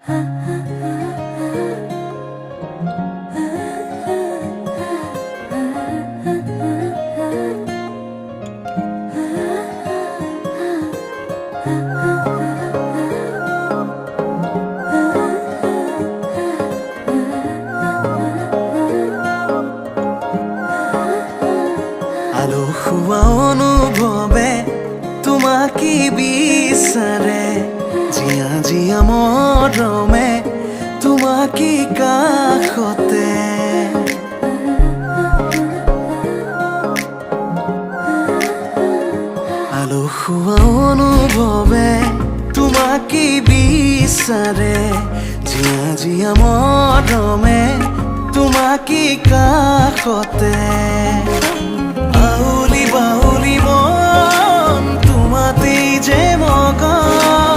আলো খোৱা অনুভৱে তোমাকে বিচাৰে, জীয়া জীয়া মৰমে তোমাকে কাষতে। আলো খোৱা অনুভৱে তোমাকে বিচাৰে, জীয়া জীয়া মৰমে তোমাকে কাষতে। বাউলি বাউলি মন তোমাতেই যে মগন,